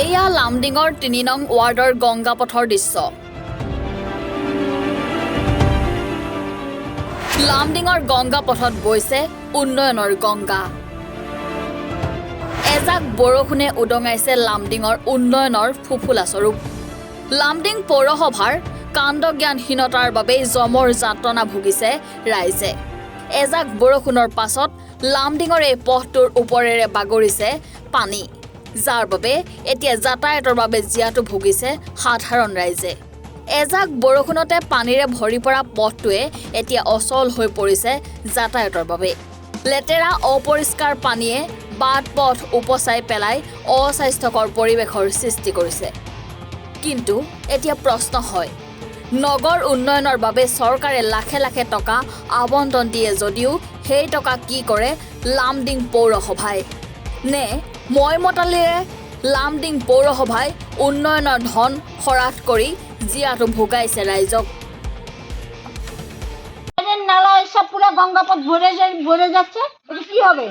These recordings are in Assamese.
এয়া লামডিঙৰ ৩ নং ৱাৰ্ডৰ গংগা পথৰ দৃশ্য। লামডিঙৰ গংগা পথত বৈছে উন্নয়নৰ গংগা। এজাক বৰষুণে উদঙাইছে লামডিঙৰ উন্নয়নৰ ফুফুলা স্বৰূপ। লামডিং পৌৰসভাৰ কাণ্ডজ্ঞানহীনতাৰ বাবে জমৰ যাতনা ভুগিছে ৰাইজে। এজাক বৰষুণৰ পাছত লামডিঙৰ এই পথটোৰ ওপৰেৰে বাগৰিছে পানী, যাৰ বাবে এতিয়া যাতায়াতৰ বাবে জিয়াটো ভুগিছে সাধাৰণ ৰাইজে। এজাক বৰষুণতে পানীৰে ভৰি পৰা পথটোৱে এতিয়া অচল হৈ পৰিছে যাতায়াতৰ বাবে। লেতেৰা অপৰিষ্কাৰ পানীয়ে বাট পথ উপচাই পেলাই অস্বাস্থ্যকৰ পৰিৱেশৰ সৃষ্টি কৰিছে। কিন্তু এতিয়া প্ৰশ্ন হয়, নগৰ উন্নয়নৰ বাবে চৰকাৰে লাখে লাখে টকা আবণ্টন দিয়ে যদিও সেই টকা কি কৰে লামডিং পৌৰসভাই? নে মইমতালিৰে লামডিং পৌৰসভাই উন্নয়নৰ ধন খৰাশ কৰি জিয়াটো ভোগাইছে রাইজক। নালা সব পুরো গঙ্গাপথ ভরে যাচ্ছে, এটা কি হবে?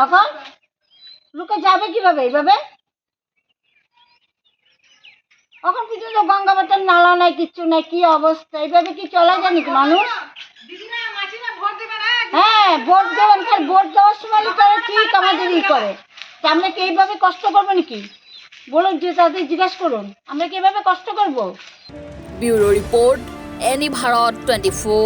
এখন লোকে যাবে কিভাবে এইভাবে? এখন পর্যন্ত গঙ্গাপথের নালা নাই, কিচ্ছু নাই, কি অবস্থা? এইভাবে কি চলা যায় নাকি মানুষ? হ্যাঁ, ভোট দেবেন, ভোট দেওয়ার সময় তারা ঠিক আমাদের ই করে। আমরা কি এইভাবে কষ্ট করবো নাকি? বলুন, যে তাদের জিজ্ঞাসা করুন, আমরা কি এইভাবে কষ্ট করবো? Bureau report, any Bharat 24।